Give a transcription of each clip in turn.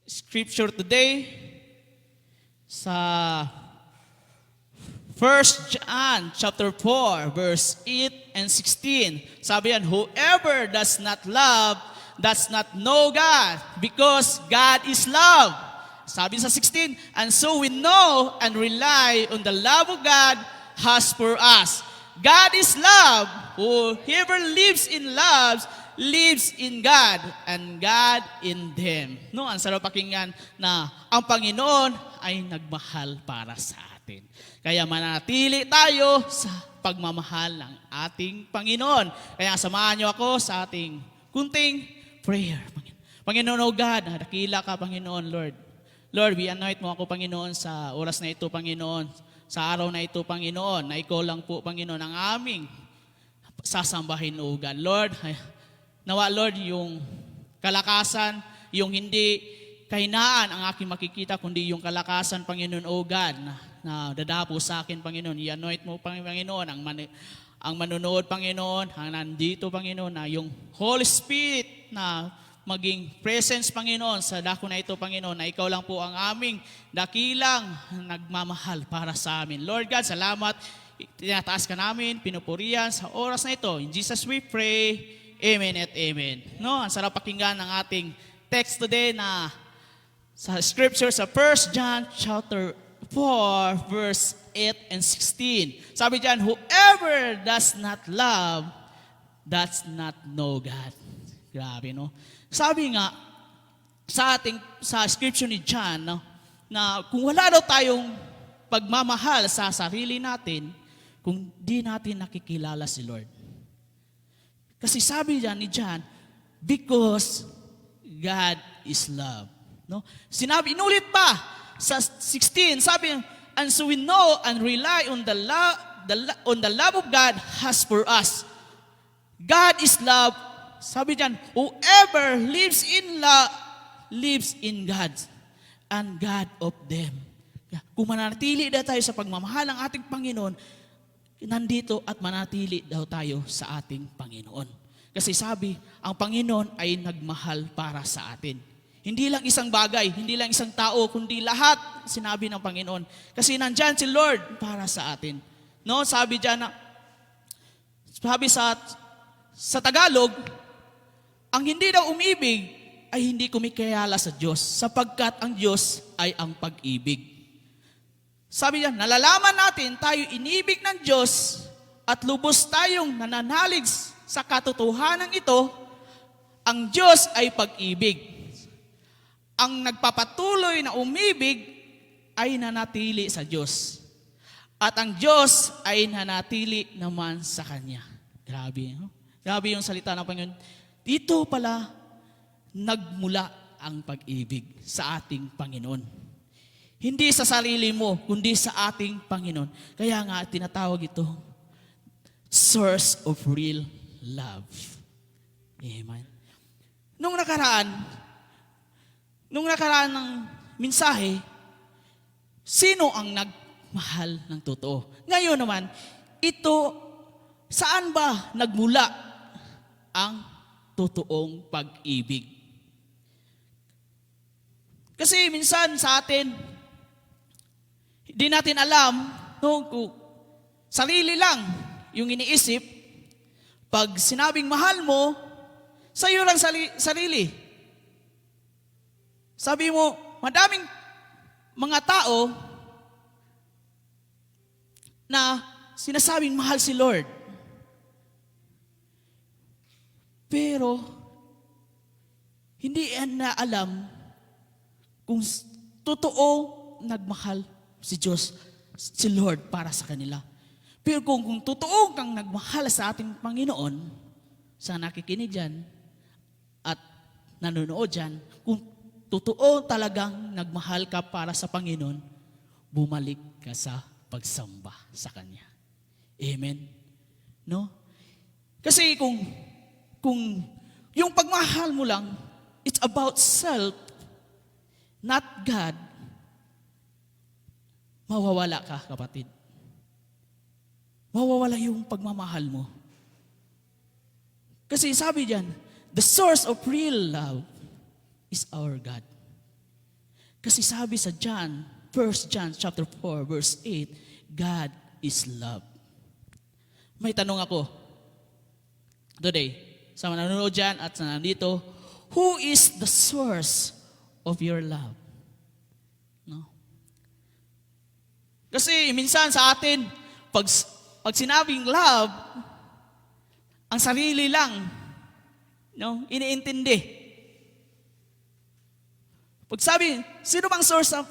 scripture today sa 1 John chapter 4, verse 8 and 16. Sabi yan, whoever does not love does not know God, because God is love. Sabi sa 16, and so we know and rely on the love of God has for us. God is love. Whoever lives in love lives in God, and God in them. No, ang sarap pakinggan na ang Panginoon ay nagmahal para sa atin. Kaya manatili tayo sa pagmamahal ng ating Panginoon. Kaya samahan niyo ako sa ating kunting prayer. Panginoon, O God, dakila ka, Panginoon, Lord. Lord, we anoint mo ako, Panginoon, sa oras na ito, Panginoon. Sa araw na ito, Panginoon, na ikaw lang po, Panginoon, ang aming sasambahin, O God. Lord, nawa, Lord, yung kalakasan, yung hindi kahinaan ang aking makikita, kundi yung kalakasan, Panginoon, O God, na dadapo sa akin, Panginoon. I-anoint mo, Panginoon, ang manonood, Panginoon, ang nandito, Panginoon, na yung Holy Spirit na maging presence, Panginoon, sa dako na ito, Panginoon, na ikaw lang po ang aming dakilang nagmamahal para sa amin. Lord God, salamat. Tinataas ka namin, pinupurihan sa oras na ito. In Jesus we pray. Amen at amen. No, ang sarap pakinggan ng ating text today na sa scripture sa 1 John chapter 4 verse 8 and 16. Sabi diyan, whoever does not love does not know God. Grabe, no? Sabi nga sa scripture ni John, no, na kung wala daw tayong pagmamahal sa sarili natin, kung di natin nakikilala si Lord. Kasi sabi diyan ni John, because God is love. No? Sinabi, inulit pa sa 16, sabi, and so we know and rely on the love of God has for us. God is love. Sabi diyan, whoever lives in love lives in God and God of them. Kung manatili daw tayo sa pagmamahal ng ating Panginoon, nandito at manatili daw tayo sa ating Panginoon. Kasi sabi, ang Panginoon ay nagmahal para sa atin. Hindi lang isang bagay, hindi lang isang tao, kundi lahat sinabi ng Panginoon. Kasi nandyan si Lord para sa atin. No, sabi diyan na, sabi sa Tagalog, ang hindi daw umibig ay hindi kumikilala sa Diyos, sapagkat ang Diyos ay ang pag-ibig. Sabi niya, nalalaman natin tayo inibig ng Diyos at lubos tayong nananalig sa katotohanan ito, ang Diyos ay pag-ibig. Ang nagpapatuloy na umibig ay nanatili sa Diyos. At ang Diyos ay nanatili naman sa Kanya. Grabe, no? Grabe yung salita ng Panginoon. Dito pala nagmula ang pag-ibig sa ating Panginoon. Hindi sa sarili mo, kundi sa ating Panginoon. Kaya nga tinatawag ito, source of real love. Amen. Nung nakaraan ng mensahe, sino ang nagmahal ng totoo? Ngayon naman, saan ba nagmula ang totoong pag-ibig? Kasi minsan sa atin, hindi natin alam, no, kung sarili lang yung iniisip. Pag sinabing mahal mo, sa'yo lang sarili. Sabi mo, madaming mga tao na sinasabing mahal si Lord. Pero, hindi na alam kung totoo nagmahal si Diyos, si Lord para sa kanila. Pero kung totoo kang nagmahal sa ating Panginoon, sa nakikinig dyan at nanonood dyan, kung totoo talagang nagmahal ka para sa Panginoon, bumalik ka sa pagsamba sa Kanya. Amen? No? Kasi kung yung pagmahal mo lang, it's about self, not God, mawawala ka, kapatid. Mawawala yung pagmamahal mo. Kasi sabi diyan, the source of real love is our God. Kasi sabi sa John, 1 John chapter 4, verse 8, God is love. May tanong ako today, sa nanonood dyan at sa nandito, who is the source of your love? No? Kasi minsan sa atin, pag sinabing love, ang sarili lang, no, iniintindi. Pag sabi, sino bang source of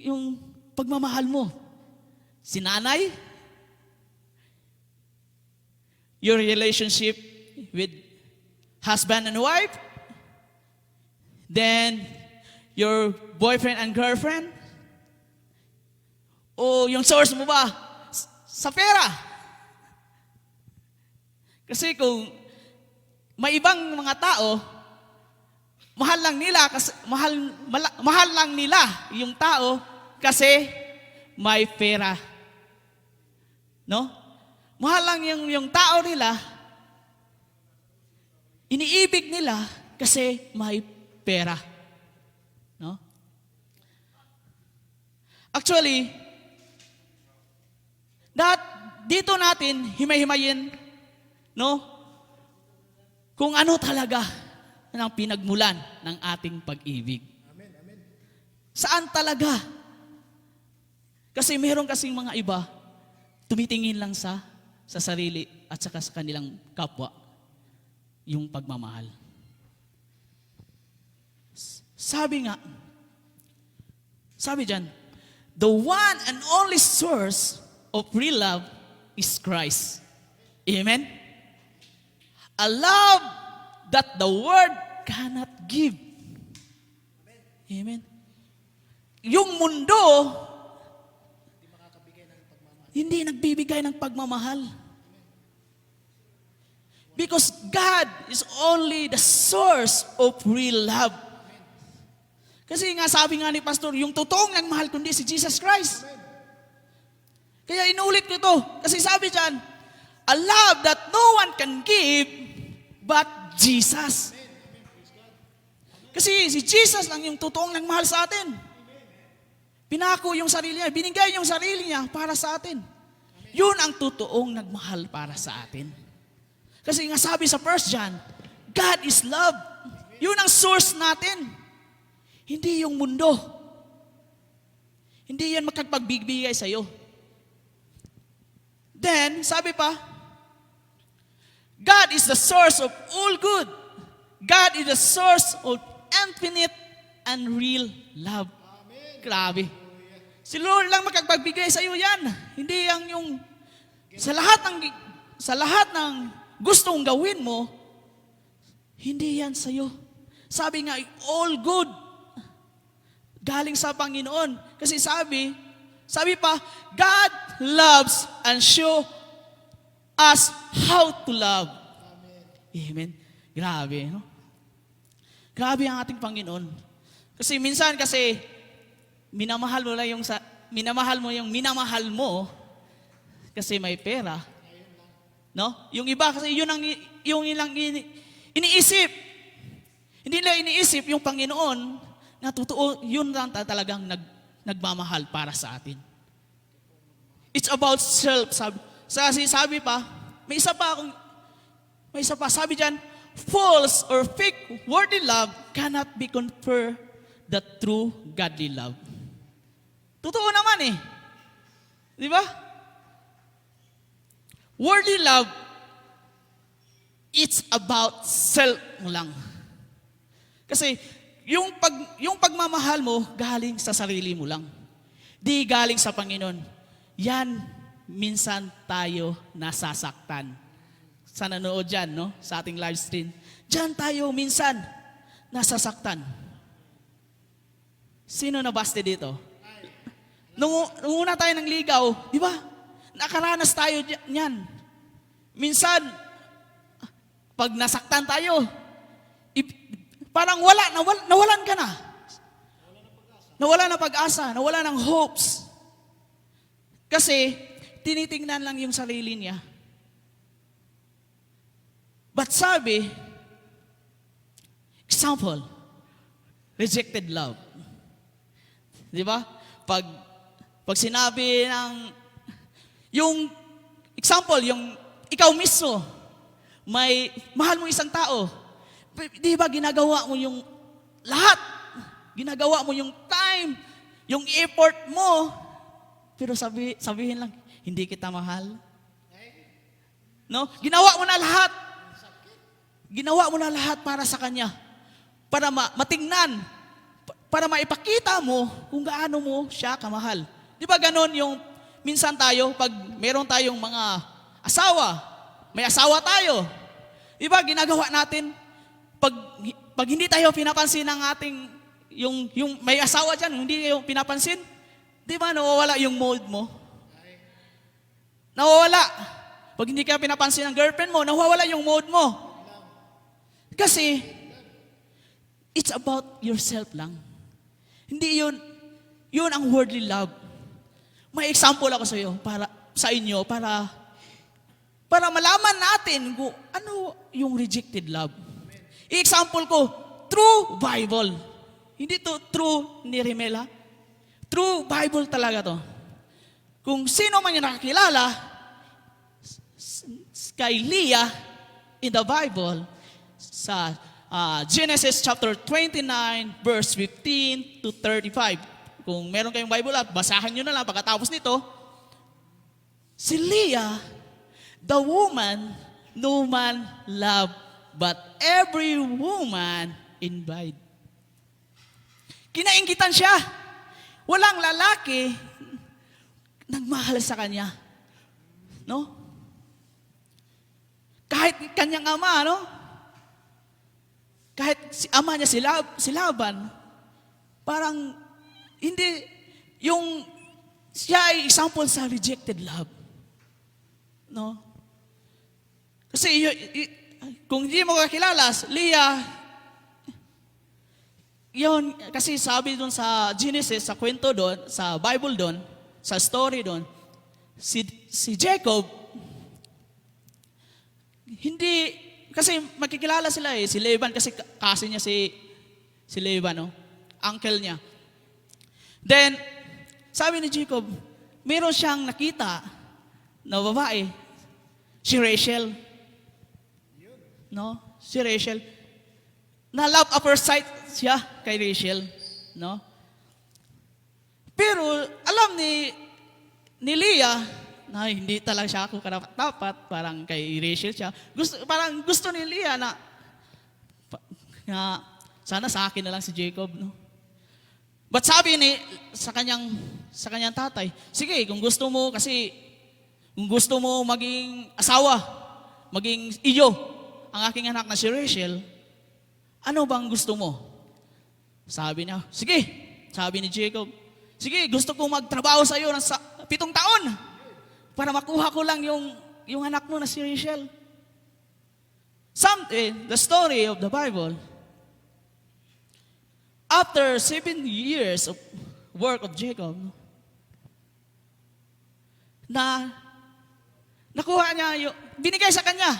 yung pagmamahal mo? Si nanay? Your relationship with husband and wife? Then, your boyfriend and girlfriend? O yung source mo ba? Sa pera? Kasi kung may ibang mga tao, mahal lang nila yung tao kasi may pera. No? Mahal lang yung tao nila, iniibig nila kasi may pera. No? Actually, dito natin himay-himayin, no? Kung ano talaga ang pinagmulan ng ating pag-ibig. Amen, amen. Saan talaga? Kasi meron kasing mga iba, tumitingin lang sa sarili at saka sa kanilang kapwa, yung pagmamahal. Sabi dyan, the one and only source of real love is Christ. Amen? A love that the world cannot give. Amen? Yung mundo, hindi nagbibigay ng pagmamahal. Because God is only the source of real love. Kasi nga sabi nga ni Pastor, yung totoong nagmahal kundi si Jesus Christ. Kaya inulit ko ito. Kasi sabi dyan, a love that no one can give but Jesus. Kasi si Jesus lang yung totoong nagmahal sa atin. Pinako yung sarili niya, binigay yung sarili niya para sa atin. Yun ang totoong nagmahal para sa atin. Kasi nga sabi sa 1 John, God is love. Yun ang source natin. Hindi yung mundo. Hindi yan magkapagbibigay sa'yo. Then, sabi pa, God is the source of all good. God is the source of infinite and real love. Amen. Grabe. Si Lord lang magkapagbigay sa iyo yan. Hindi yung sa lahat ng gustong gawin mo, hindi yan sa iyo. Sabi nga, all good. Galing sa Panginoon. Kasi sabi pa, God loves and show us how to love. Amen. Grabe, no? Grabe ang ating Panginoon. Kasi minsan minamahal mo yung minamahal mo kasi may pera. No? Yung iba kasi yung ilang iniisip. Hindi nila iniisip yung Panginoon na totoo, yun lang talagang nagmamahal para sa atin. It's about self. Sabi pa, may isa pa, sabi dyan, false or fake worldly love cannot be compared the true godly love. Totoo naman eh. Di ba? Worldly love, it's about self mo lang. Kasi yung pagmamahal mo galing sa sarili mo lang. Di galing sa Panginoon. Yan, minsan tayo nasasaktan. Sa nanood dyan, no? Sa ating live stream. Diyan tayo minsan nasasaktan. Sino nabaste dito? Nung una tayo ng ligaw, di ba? Nakaranas tayo niyan. Minsan, pag nasaktan tayo, parang nawalan ka na. Nawala na pag-asa, nawala ng hopes. Kasi, tinitingnan lang yung sarili niya. But sabi, example, rejected love. Di ba? Pag sinabi ng, yung example, yung ikaw mismo, may mahal mo isang tao, di ba ginagawa mo yung lahat? Ginagawa mo yung time, yung effort mo, pero sabihin lang, hindi kita mahal. No? Ginawa mo na lahat. Ginawa mo na lahat para sa kanya. Para matingnan. Para maipakita mo kung gaano mo siya kamahal. Di ba ganon yung minsan tayo, pag meron tayong mga asawa, may asawa tayo. Di ba ginagawa natin, pag hindi tayo pinapansin ng ating, yung may asawa dyan, hindi kayo pinapansin, di ba nawawala yung mode mo? Nawawala. Pag hindi ka pinapansin ng girlfriend mo, nawawala yung mode mo. Kasi, it's about yourself lang. Hindi yun ang worldly love. May example ako sa inyo, para malaman natin kung ano yung rejected love. I-example ko, true Bible. Hindi to true ni Remela. True Bible talaga to. Kung sino man yung nakakilala, kay Leah in the Bible, sa Genesis chapter 29, verse 15 to 35. Kung meron kayong Bible app, basahan nyo na lang pagkatapos nito. Si Leah, the woman no man loved, but every woman envied. Kinainggitan siya. Walang lalaki nagmahal sa kanya. No? Kahit kanyang ama, no? Kahit si ama niya si Laban, parang hindi, siya ay example sa rejected love. No? Kasi kung hindi mo kakilala, Leah, yun, kasi sabi doon sa Genesis, sa kwento doon, sa Bible doon, sa story doon, si Jacob, hindi, kasi makikilala sila si Laban, kasi kasi niya si Laban, no? Uncle niya. Then, sabi ni Jacob, meron siyang nakita na babae, si Rachel. No? Si Rachel. Na love at first sight siya kay Rachel. No? Pero, alam ni Leah, na hindi talaga siya ako karapat-dapat, parang kay Rachel siya. Parang gusto ni Leah na sana sa akin na lang si Jacob, no? But sabi sa kanyang tatay, sige, kung gusto mo maging asawa, maging iyo, ang aking anak na si Rachel, ano bang gusto mo? Sabi niya, sige, sabi ni Jacob, sige, gusto ko magtrabaho sa iyo ng 7 taon. Para makuha ko lang yung anak mo na si Rachel. The story of the Bible, after 7 years of work of Jacob, na nakuha niya binigay sa kanya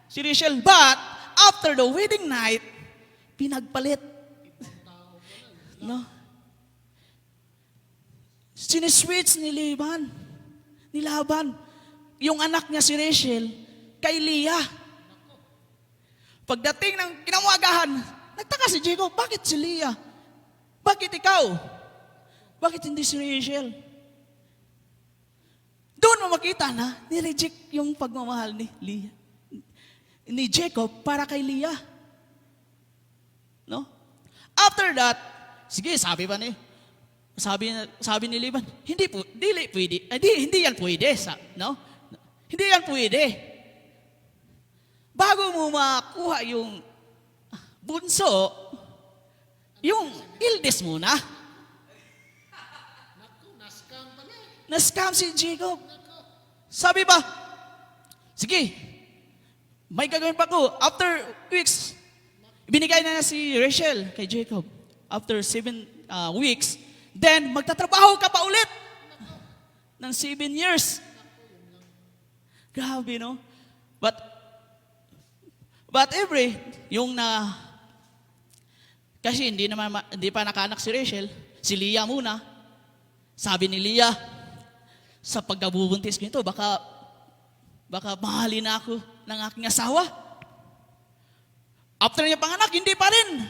si Rachel. But after the wedding night, pinagpalit. No? Siniswitch ni Laban, yung anak niya si Rachel, kay Leah. Pagdating ng kinamagahan, nagtaka si Jacob, bakit si Leah? Bakit ikaw? Bakit hindi si Rachel? Doon mo makita na, nireject yung pagmamahal ni Jacob para kay Leah. No? After that, sige, sabi ni Laban, hindi yan pwede, no? Hindi yan pwede. Bago mo makuha yung bunso, yung eldest muna. Na-scam si Jacob. Sabi ba, sige, may gagawin pa ko. After weeks, binigay na si Rachel kay Jacob. After 7 weeks, then, magtatrabaho ka pa ulit ng 7 years. Grabe, no? But Kasi hindi pa nakaanak si Rachel, si Leah muna. Sabi ni Leah, sa pagkabubuntis ko ito, baka mahalin na ako ng aking asawa. After niya panganak, hindi pa rin.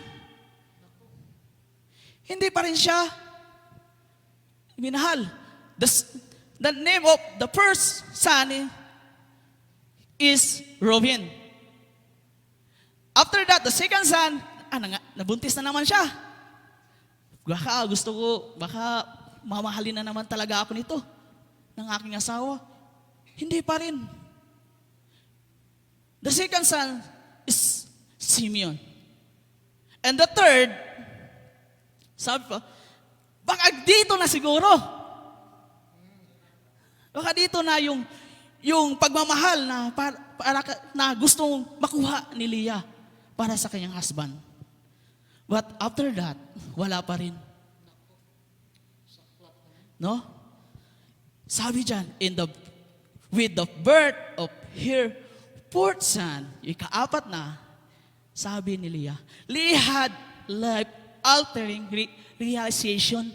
Hindi pa rin siya minahal. The name of the first son is Reuben. After that, the second son, nabuntis na naman siya. Baka mamahalin na naman talaga ako nito ng aking asawa. Hindi pa rin. The second son is Simeon. And the third, sabi pa, baka dito na siguro. Baka dito na yung pagmamahal na gustong makuha ni Leah para sa kanyang husband. But after that, wala pa rin. No? Sabi dyan, with the birth of her fourth son, ika-apat na, sabi ni Leah, Leah had life-altering realization.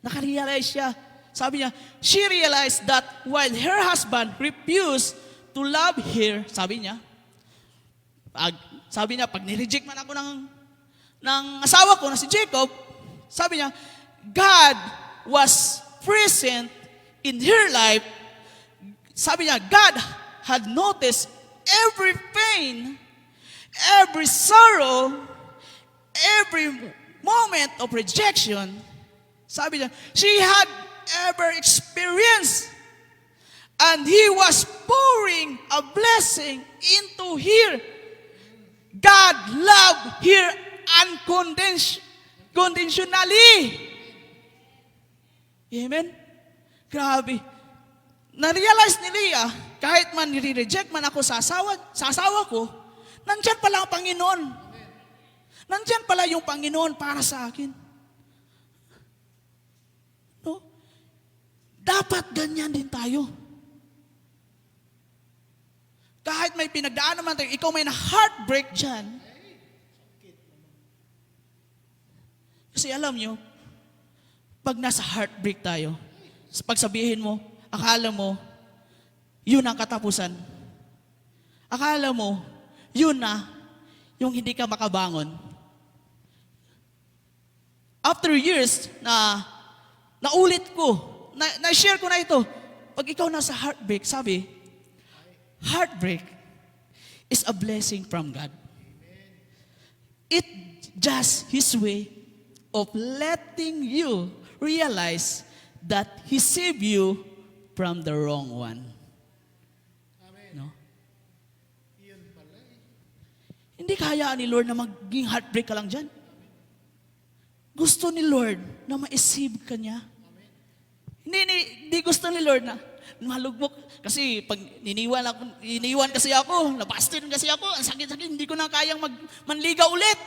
Nakarealize siya. Sabi niya, she realized that while her husband refused to love her, sabi niya, pag nireject man ako ng asawa ko na si Jacob, sabi niya, God was present in her life. Sabi niya, God had noticed every pain, every sorrow, every moment of rejection. Sabi niya, she had ever experienced, and He was pouring a blessing into her. God loved her unconditionally. Amen? Grabe. Na-realize ni Leah, kahit man nire-reject man ako sa asawa ko, nandyan pala ang Panginoon. Nandyan pala yung Panginoon para sa akin. No? Dapat ganyan din tayo. Kahit may pinagdaan naman tayo, ikaw may na-heartbreak dyan. Kasi alam nyo, pag nasa heartbreak tayo, pagsabihin mo, akala mo, yun ang katapusan. Akala mo, yun na, yung hindi ka makabangon. After years na naulit ko, na-share ko na ito, pag ikaw nasa heartbreak, sabi, heartbreak is a blessing from God. It just His way of letting you realize that He saved you from the wrong one. No? Hindi kaya ni Lord na maging heartbreak ka lang dyan. Gusto ni Lord na ma-save ka niya. Hindi gusto ni Lord na malugmok. Kasi pag iniwan kasi ako, nabasted kasi ako, ang sakit-sakit, hindi ko na kayang manliga ulit.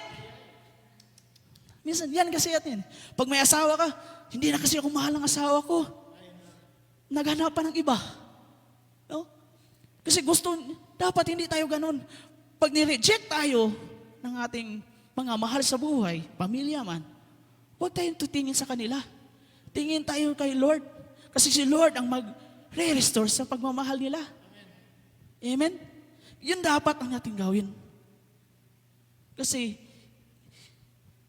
Minsan, yan kasi atin. Pag may asawa ka, hindi na kasi ako mahal ng asawa ko. Naghanap pa ng iba. No? Kasi dapat hindi tayo ganun. Pag nireject tayo ng ating mga mahal sa buhay, pamilya man, huwag tayong tutingin sa kanila. Tingin tayo kay Lord. Kasi si Lord ang mag-restore sa pagmamahal nila. Amen? Yun dapat ang nating gawin. Kasi,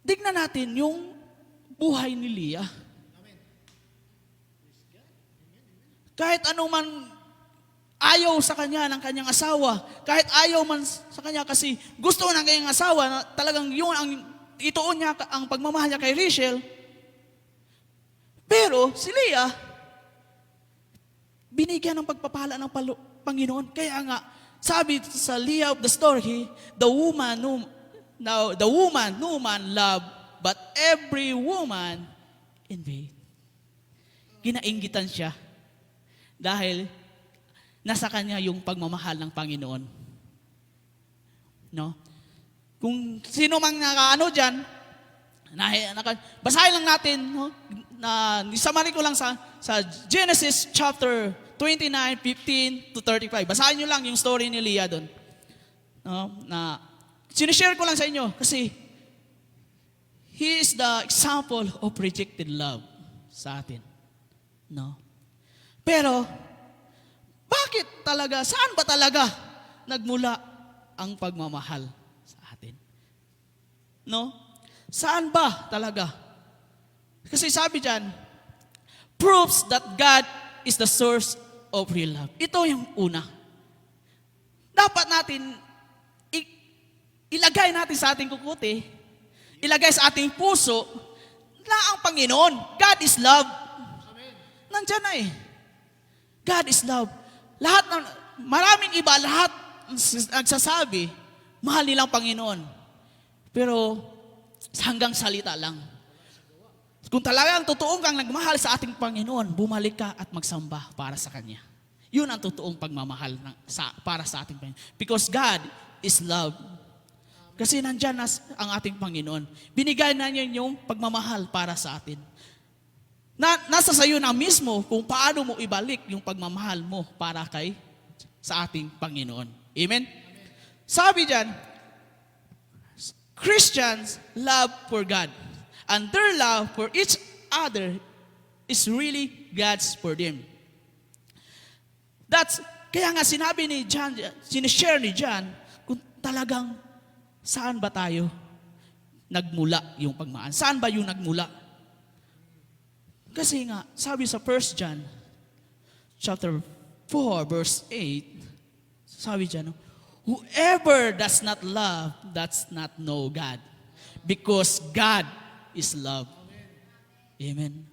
tignan natin yung buhay ni Leah. Kahit anuman ayaw sa kanya ng kanyang asawa, kahit ayaw man sa kanya kasi gusto ng kanyang asawa na talagang yun ang ituon niya ang pagmamahal niya kay Rachel. Pero si Leah, binigyan ng pagpapala ng Panginoon. Kaya nga, sabi sa Leah of the story, the woman no man loved, but every woman in vain. Ginainggitan siya dahil nasa kanya yung pagmamahal ng Panginoon. No? Kung sino mang nakaano dyan, basahin lang natin, no? Summary ko lang sa Genesis chapter 29, 15 to 35. Basahin nyo lang yung story ni Leah doon. No? Na sinishare ko lang sa inyo kasi He is the example of rejected love sa atin. No? Pero, bakit talaga, saan ba talaga nagmula ang pagmamahal sa atin? No? Saan ba talaga? Kasi sabi dyan, proves that God is the source of real love. Ito yung una. Dapat natin ilagay natin sa ating kukuti, ilagay sa ating puso na ang Panginoon, God is love. Nandiyan na eh. God is love. Maraming iba, lahat nagsasabi, mahal nilang Panginoon. Pero hanggang salita lang. Kung talagang totoong kang nagmahal sa ating Panginoon, bumalik ka at magsamba para sa Kanya. Yun ang totoong pagmamahal para sa ating Panginoon. Because God is love. Kasi nandyan ang ating Panginoon. Binigay na niya yung pagmamahal para sa atin. Nasa sayo na mismo kung paano mo ibalik yung pagmamahal mo para sa ating Panginoon. Amen? Sabi dyan, Christians love for God. And their love for each other is really God's for them. Kaya nga sinabi ni John, sinishare ni John, kung talagang saan ba tayo nagmula yung pagmamahal? Saan ba yung nagmula? Kasi nga, sabi sa 1 John, chapter 4, verse 8, sabi dyan, whoever does not love, does not know God. Because God is love. Amen.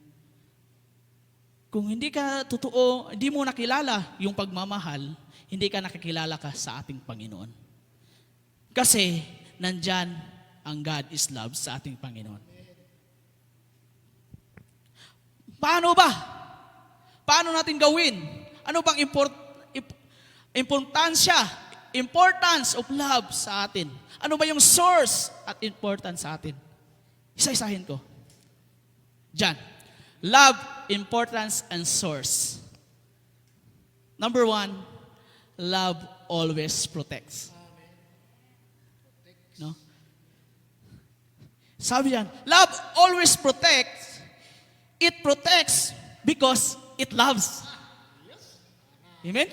Kung hindi ka totoo, hindi mo nakilala yung pagmamahal, hindi ka nakikilala ka sa ating Panginoon. Kasi nandyan ang God is love sa ating Panginoon. Paano ba? Paano natin gawin? Ano bang importance of love sa atin? Ano ba yung source at importance sa atin? Isa-isahin ko. Diyan. Love, importance, and source. Number 1, love always protects. No? Sabi yan, love always protects. It protects because it loves. Amen?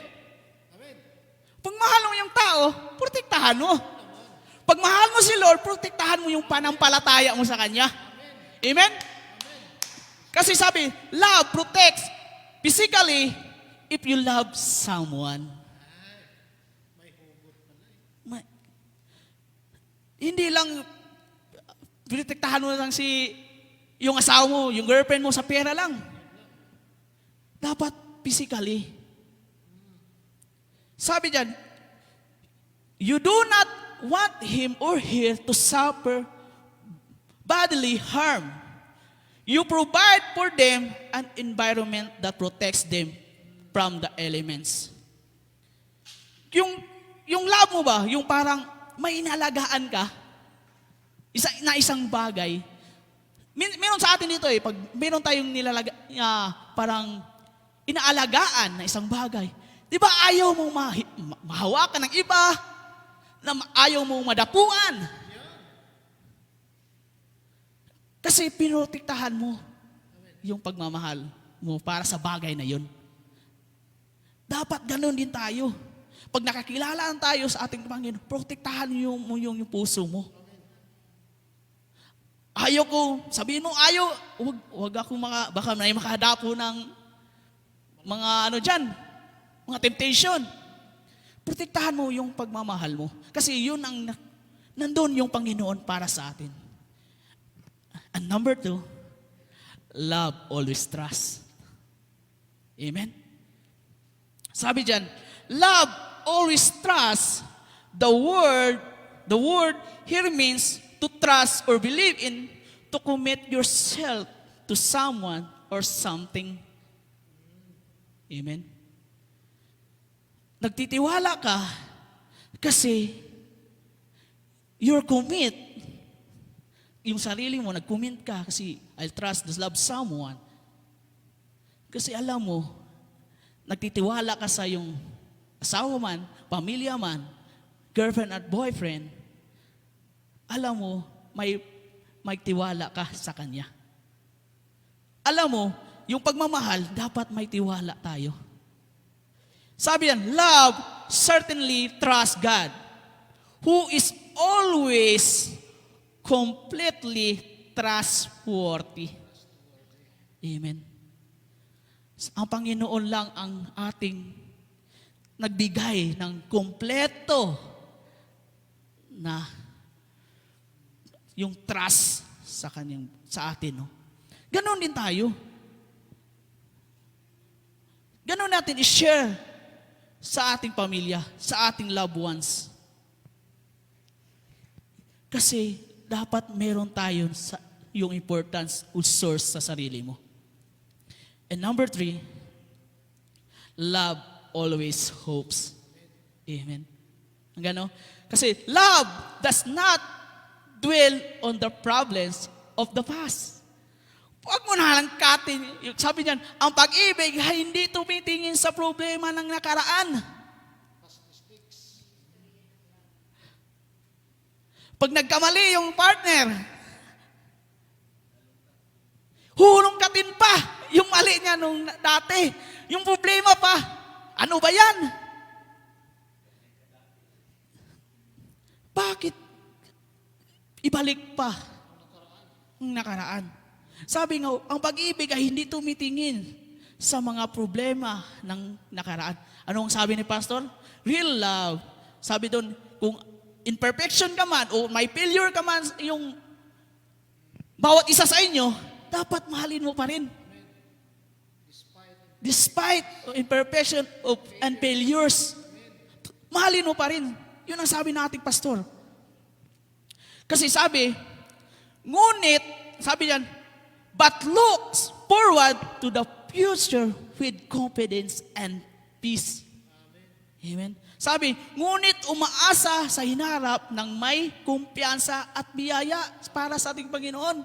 Pag mahal mo yung tao, protektahan mo. Pag mahal mo si Lord, protektahan mo yung panampalataya mo sa Kanya. Amen? Kasi sabi, love protects physically if you love someone. Hindi lang protektahan mo lang yung asawa mo, yung girlfriend mo sa pera lang. Dapat physically. Sabi dyan, you do not want him or her to suffer bodily harm. You provide for them an environment that protects them from the elements. Yung love mo ba, yung parang may inalagaan ka, isang bagay. Meron sa atin dito pag meron tayong parang inaalagaan na isang bagay. Di ba ayaw mong mahawakan ng iba, na ayaw mong madapuan? Kasi pinotektahan mo yung pagmamahal mo para sa bagay na yun. Dapat ganun din tayo. Pag nakakilala tayo sa ating Panginoon, protektahan yung puso mo. Ayaw ko, sabihin mo, wag ako baka may makadapo ng mga mga temptation. Protektahan mo yung pagmamahal mo. Kasi yun nandun yung Panginoon para sa atin. And number 2, love always trusts. Amen? Sabi dyan, love always trusts. The word here means to trust or believe in, to commit yourself to someone or something. Amen? Nagtitiwala ka kasi you're commit. Yung sarili mo, nag-commit ka kasi I'll trust, love someone. Kasi alam mo, nagtitiwala ka sa yung asawa man, pamilya man, girlfriend at boyfriend. Alam mo, magtiwala ka sa Kanya. Alam mo, yung pagmamahal, dapat may tiwala tayo. Sabi yan, love certainly trusts God, who is always completely trustworthy. Amen. Ang Panginoon lang ang ating nagbigay ng kompleto na yung trust sa atin, no? Ganon din tayo. Ganon natin i-share sa ating pamilya, sa ating loved ones. Kasi dapat meron tayo sa yung importance o source sa sarili mo. And number 3, love always hopes. Amen. Ang gano? Kasi love does not dwell on the problems of the past. Huwag mo na lang katin. Sabi niyan, ang pag-ibig ay hindi tumitingin sa problema ng nakaraan. Pag nagkamali yung partner, hulungkatin pa yung mali niya nung dati. Yung problema pa. Ano ba yan? Bakit ibalik pa ang nakaraan? Sabi nga, ang pag-ibig ay hindi tumitingin sa mga problema ng nakaraan. Ano ang sabi ni Pastor? Real love. Sabi doon, kung imperfection ka man o may failure ka man yung bawat isa sa inyo, dapat mahalin mo pa rin. Despite imperfection and failures, mahalin mo pa rin. Yun ang sabi nating pastor. Kasi sabi, ngunit, sabi yan, but looks forward to the future with confidence and peace. Amen. Sabi, ngunit umaasa sa hinarap ng may kumpiyansa at biyaya para sa ating Panginoon.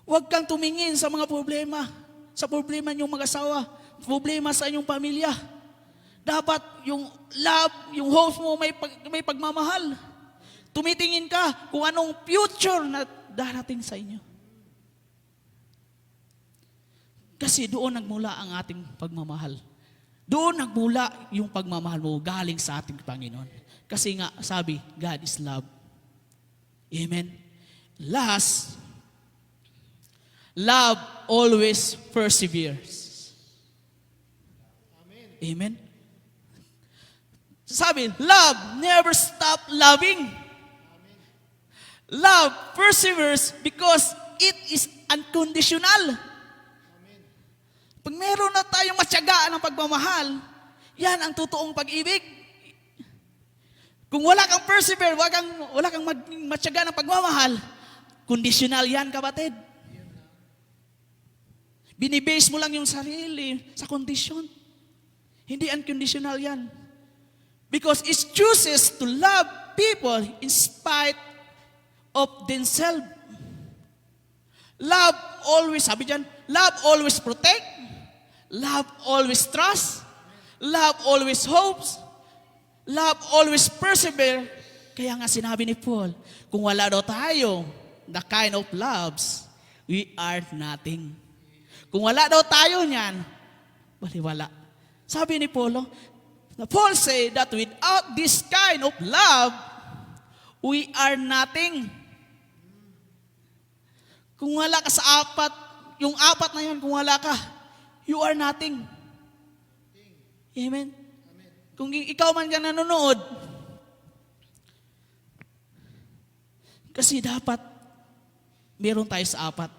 Huwag kang tumingin sa mga problema, sa problema niyong mag-asawa, problema sa inyong pamilya. Dapat yung love, yung hope mo may pagmamahal. Tumitingin ka kung anong future na darating sa inyo. Kasi doon nagmula ang ating pagmamahal. Doon nagmula yung pagmamahal mo galing sa ating Panginoon. Kasi nga, sabi, God is love. Amen. Last, love always perseveres. Amen. Sabi, love never stop loving. Love perseveres because it is unconditional. Pag meron na tayong matyagaan ng pagmamahal, yan ang totoong pag-ibig. Kung wala kang persevere, wala kang matyaga ng pagmamahal, conditional yan, kapatid. Binibase mo lang yung sarili sa condition. Hindi unconditional yan. Because it chooses to love people in spite of themselves. Love always, sabi dyan, love always protect. Love always trusts. Love always hopes. Love always persevere. Kaya nga sinabi ni Paul, kung wala daw tayo the kind of loves, we are nothing. Kung wala daw tayo niyan, wala. Sabi ni Paul, Paul say that without this kind of love, we are nothing. Kung wala ka sa yung apat na yan, kung wala ka, you are nothing. Amen? Kung ikaw man ka nanonood, kasi dapat meron tayo sa apat.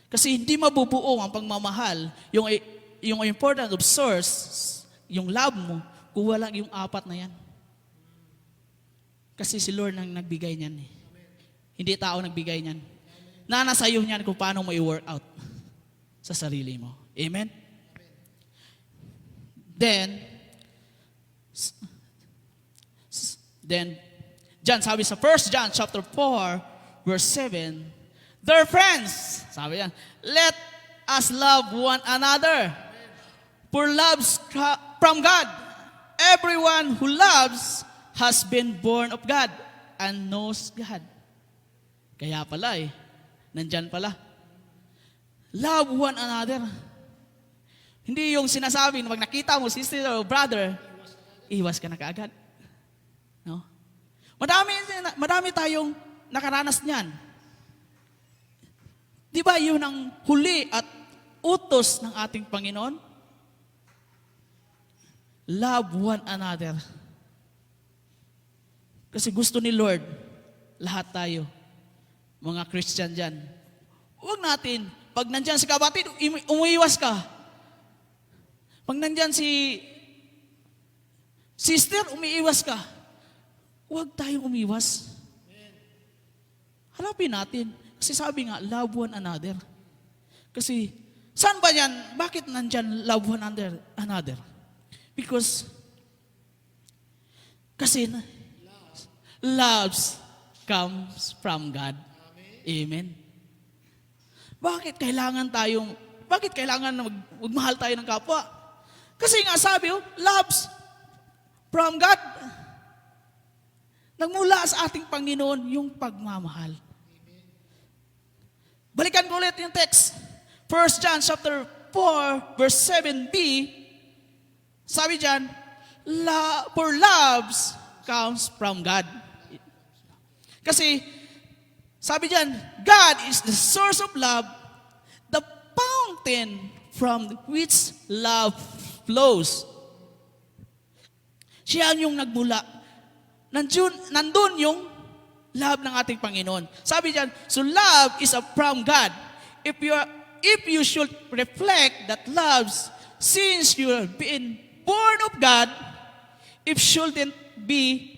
Kasi hindi mabubuo ang pagmamahal, yung important of source, yung love mo, kung wala yung apat na yan. Kasi si Lord nang nagbigay niyan. Hindi tao nagbigay niyan. Nanasayo niyan kung paano mo i-work out sa sarili mo. Amen? Then, John, sabi sa 1 John chapter 4, verse 7, "Dear friends," sabi yan, "let us love one another. For love's from God. Everyone who loves has been born of God and knows God." Kaya pala nandyan pala. Love one another. Hindi yung sinasabi, pag nakita mo, sister or brother, iwas ka na kaagad. No? Madami tayong nakaranas niyan. Di ba yun ang huli at utos ng ating Panginoon? Love one another. Kasi gusto ni Lord, lahat tayo, mga Christian dyan. Huwag natin, pag nandyan si kapatid, umiiwas ka. Pag nandyan si sister, umiiwas ka. Huwag tayong umiwas. Hanapin natin. Kasi sabi nga, love one another. Kasi, saan ba yan? Bakit nandyan love one another? Because, kasi, love comes from God. Amen. Bakit kailangan na magmahal tayo ng kapwa? Kasi nga sabi, loves from God. Nagmula sa ating Panginoon yung pagmamahal. Balikan ko ulit yung text. 1 John chapter 4, verse 7b. Sabi dyan, for loves comes from God. Kasi, sabi dyan, God is the source of love, the fountain from which love flows. Siya yung nagmula. Nandun yung love ng ating Panginoon. Sabi dyan, so love is from God. If you should reflect that love, since you have been born of God, it shouldn't be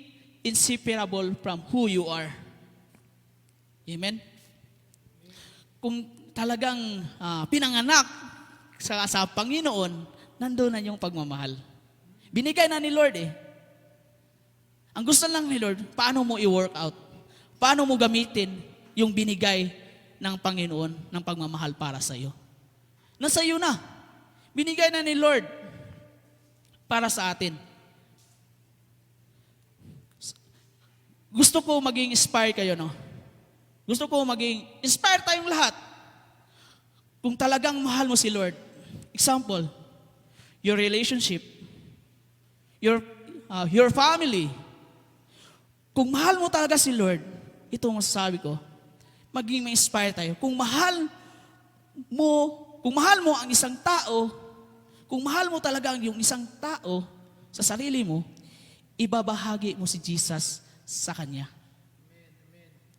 inseparable from who you are. Amen? Kung talagang pinanganak sa Panginoon, nandoon na yung pagmamahal. Binigay na ni Lord Ang gusto lang ni Lord, paano mo i-work out? Paano mo gamitin yung binigay ng Panginoon ng pagmamahal para sa iyo? Nasa iyo na. Binigay na ni Lord para sa atin. Gusto ko maging inspire kayo, no? Gusto ko maging inspire tayong lahat. Kung talagang mahal mo si Lord. Example, your relationship, your family. Kung mahal mo talaga si Lord, ito ang masasabi ko, maging ma-inspire tayo. Kung mahal mo ang isang tao, kung mahal mo talaga yung isang tao sa sarili mo, ibabahagi mo si Jesus sa kanya.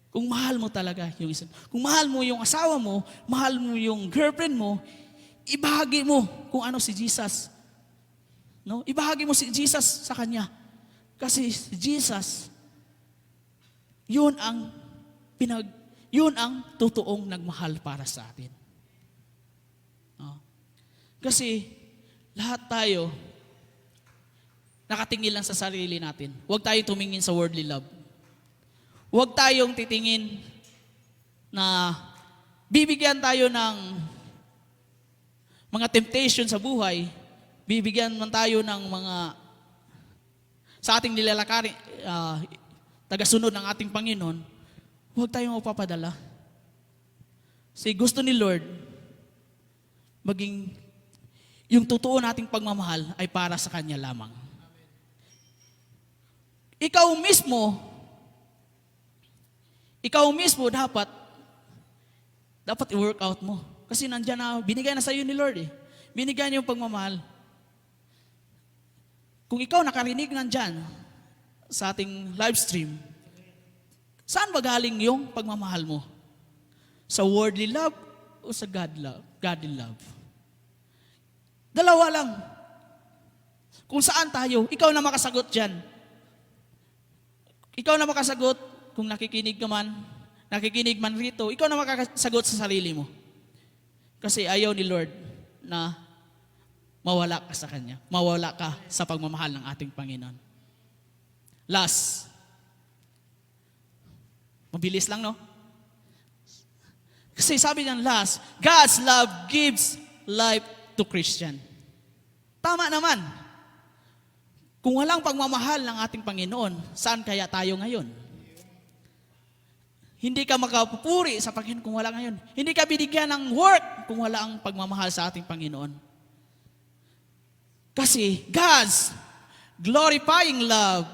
Kung mahal mo talaga yung isang, kung mahal mo yung asawa mo, mahal mo yung girlfriend mo, ibahagi mo kung ano si Jesus. No? Ibahagi mo si Jesus sa kanya. Kasi si Jesus, yun ang totoong nagmahal para sa atin. No? Kasi lahat tayo nakatingin lang sa sarili natin. Huwag tayong tumingin sa worldly love. Huwag tayong titingin na bibigyan tayo ng mga temptation sa buhay, bibigyan man tayo ng mga sa ating nilalakari, tagasunod ng ating Panginoon, huwag tayong mapapadala. Kasi gusto ni Lord, maging yung totoo nating pagmamahal ay para sa Kanya lamang. Ikaw mismo dapat i-work out mo. Kasi nandiyan na, binigay na sa iyo ni Lord Binigay niya yung pagmamahal. Kung ikaw nakarinig nandyan sa ating live stream, saan ba galing yung pagmamahal mo? Sa worldly love o sa godly love? Dalawa lang. Kung saan tayo, ikaw na makasagot dyan. Ikaw na makasagot kung nakikinig man rito, ikaw na makasagot sa sarili mo. Kasi ayaw ni Lord na mawala ka sa Kanya. Mawala ka sa pagmamahal ng ating Panginoon. Last. Mabilis lang, no? Kasi sabi niyan last, God's love gives life to Christian. Tama naman. Kung walang pagmamahal ng ating Panginoon, saan kaya tayo ngayon? Hindi ka makapupuri sa Panginoon kung wala ngayon. Hindi ka binigyan ng work kung wala ang pagmamahal sa ating Panginoon. Kasi God's glorifying love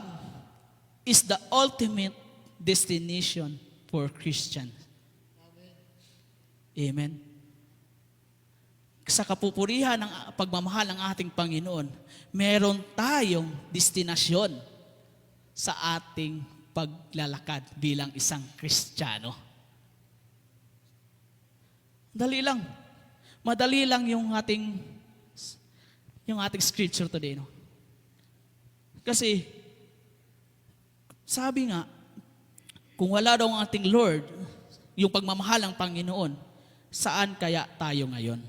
is the ultimate destination for Christians. Amen. Sa kapupurihan ng pagmamahal ng ating Panginoon, meron tayong destinasyon sa ating paglalakad bilang isang Kristiyano. Dali lang. Madali lang yung ating scripture today, no? Kasi sabi nga, kung wala daw ang ating Lord, yung pagmamahal ng Panginoon, saan kaya tayo ngayon?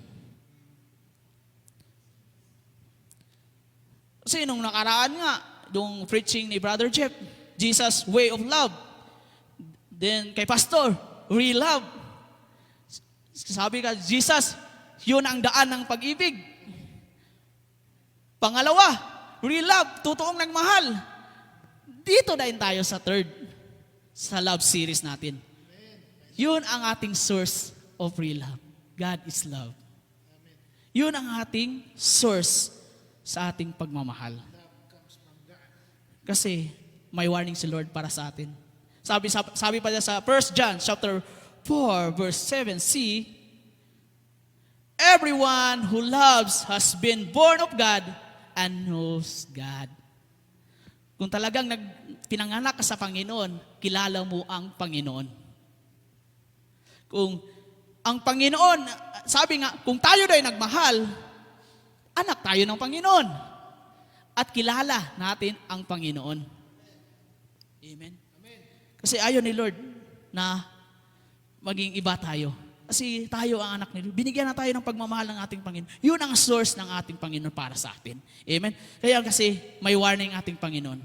Kasi nung nakaraan nga, yung preaching ni Brother Jeff, Jesus' way of love. Then kay Pastor, real love. Sabi ka, Jesus, yun ang daan ng pag-ibig. Pangalawa, real love, totoong nagmahal. Dito din tayo sa third, sa love series natin. Yun ang ating source of real love. God is love. Yun ang ating source sa ating pagmamahal. Kasi may warning si Lord para sa atin. Sabi pa niya sa 1 John chapter 4 verse 7c, everyone who loves has been born of God and knows God. Kung talagang pinanganak ka sa Panginoon, kilala mo ang Panginoon. Kung ang Panginoon, sabi nga, kung tayo daw ay nagmahal, anak tayo ng Panginoon. At kilala natin ang Panginoon. Amen. Kasi ayaw ni Lord na maging iba tayo. Kasi tayo ang anak ni Lord. Binigyan na tayo ng pagmamahal ng ating Panginoon. Yun ang source ng ating Panginoon para sa atin. Amen. Kaya kasi may warning ating Panginoon.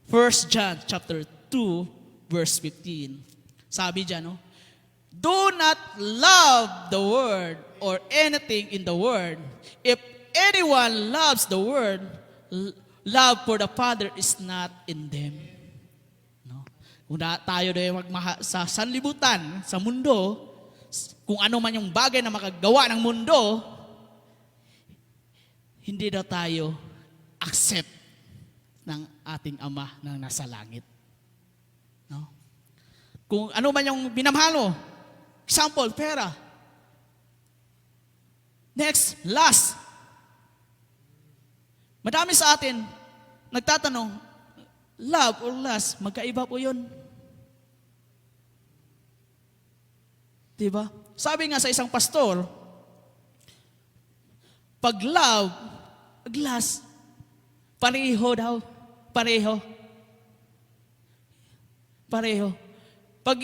1 John chapter 2 verse 15. Sabi diyan, no? Do not love the world or anything in the world. If anyone loves the world, love for the Father is not in them. No? Kung tayo daw magmahal sa sanlibutan, sa mundo, kung ano man yung bagay na makagawa ng mundo, hindi daw tayo accept ng ating Ama na nasa langit. No? Kung ano man yung binamahal mo, example, pera. Next, lust. Madami sa atin nagtatanong, love or lust, magkaiba po yun. Diba? Sabi nga sa isang pastor, pag love, pag lust, pareho daw. Pareho. Pag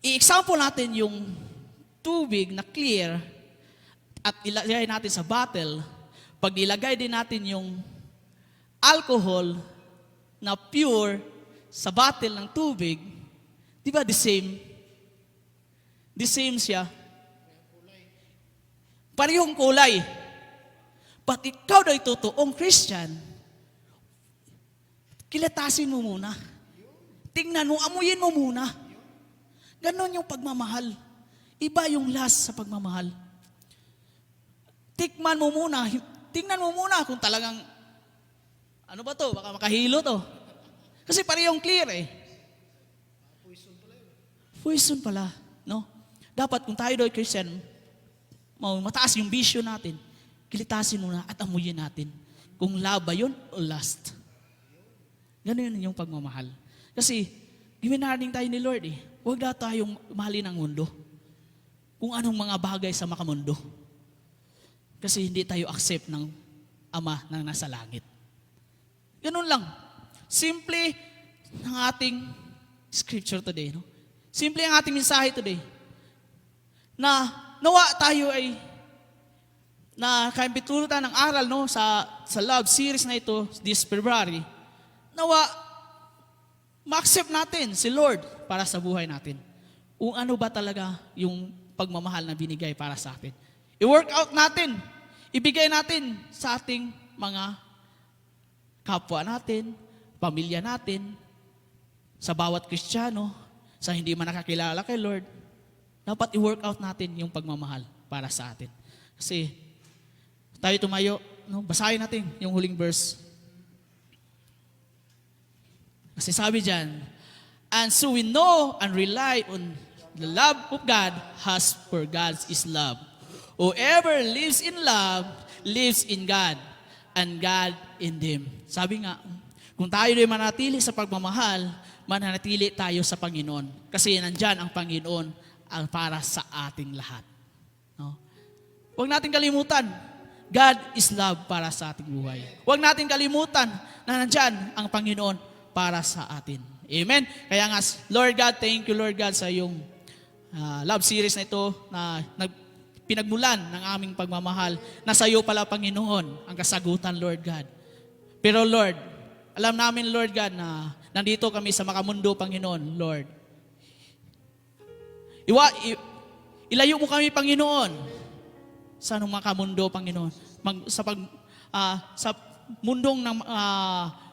i-example natin yung tubig na clear at ilagay natin sa bottle, pag ilagay din natin yung alcohol na pure sa bottle ng tubig, di ba the same? The same siya. Parehong kulay. But ikaw daw totoong Christian, kilatasin mo muna. Tingnan mo, amuyin mo muna. Ganon yung pagmamahal. Iba yung lust sa pagmamahal. Tikman mo muna. Tingnan mo muna kung talagang, ano ba to? Baka makahilo to. Kasi parehong clear eh. Poison pala. No? Dapat kung tayo daw ay Christian, mataas yung bisyo natin, kilitasin muna at amuyin natin. Kung love ba yun o lust. Ganun yung pagmamahal. Kasi, giminarning tayo ni Lord eh. Huwag na tayong mahalin ang mundo. Kung anong mga bagay sa makamundo. Kasi hindi tayo accept ng Ama na nasa langit. Ganun lang. Simple ng ating scripture today. No? Simple ang ating mensahe today. Na nawa tayo ay na kaimbitulutan ng aral no, sa love series na ito this February. Nawa ma-accept natin si Lord para sa buhay natin. Kung ano ba talaga yung pagmamahal na binigay para sa atin. I-work out natin. Ibigay natin sa ating mga kapwa natin, pamilya natin, sa bawat Kristiyano, sa hindi man nakakilala kay Lord, dapat i-work out natin yung pagmamahal para sa atin. Kasi tayo tumayo, no? Basahin natin yung huling verse. Kasi sabi dyan, and so we know and rely on the love of God has for God is love. Whoever lives in love, lives in God, and God in them. Sabi nga, kung tayo ay manatili sa pagmamahal, mananatili tayo sa Panginoon. Kasi nandyan ang Panginoon ang para sa ating lahat. No? Huwag natin kalimutan, God is love para sa ating buhay. Huwag natin kalimutan na nandyan ang Panginoon para sa atin. Amen? Kaya nga, Lord God, thank you Lord God sa iyong love series na ito na pinagmulan ng aming pagmamahal na sa iyo pala, Panginoon, ang kasagutan, Lord God. Pero Lord, alam namin, Lord God, na nandito kami sa makamundo, Panginoon, Lord. Ilayo mo kami, Panginoon, sa anong makamundo, Panginoon. Sa mundong ng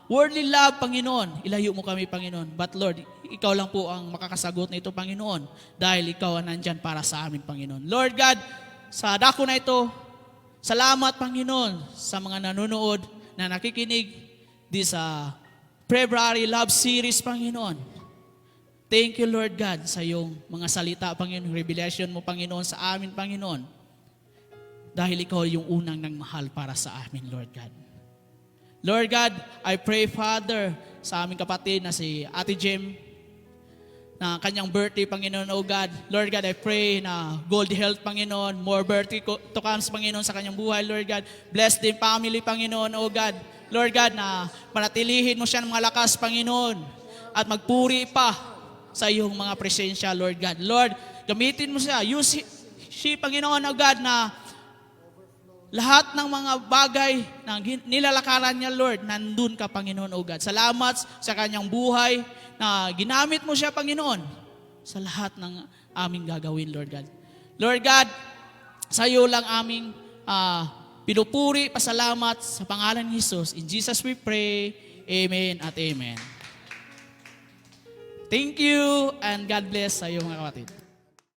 worldly love, Panginoon, ilayo mo kami, Panginoon. But Lord, ikaw lang po ang makakasagot na ito, Panginoon, dahil ikaw ang nandyan para sa amin, Panginoon. Lord God, sa dako na ito, salamat, Panginoon, sa mga nanonood na nakikinig di sa February Love Series, Panginoon. Thank you, Lord God, sa iyong mga salita, Panginoon, revelation mo, Panginoon, sa amin, Panginoon. Dahil ikaw yung unang nagmahal para sa amin, Lord God. Lord God, I pray, Father, sa aming kapatid na si Ate Jem, na kanyang birthday, Panginoon, oh God. Lord God, I pray na good health, Panginoon, more birthday to comes, Panginoon, sa kanyang buhay, Lord God. Bless din family, Panginoon, oh God. Lord God, na manatilihin mo siya ng mga lakas, Panginoon, at magpuri pa sa iyong mga presensya, Lord God. Lord, gamitin mo siya. Use she, Panginoon, oh God, na lahat ng mga bagay na nilalakaran niya, Lord, nandun ka, Panginoon, oh God. Salamat sa kanyang buhay na ginamit mo siya, Panginoon, sa lahat ng aming gagawin, Lord God. Lord God, sa iyo lang aming pinupuri, pasalamat sa pangalan ni Jesus. In Jesus we pray. Amen at amen. Thank you and God bless sa iyo, mga kapatid.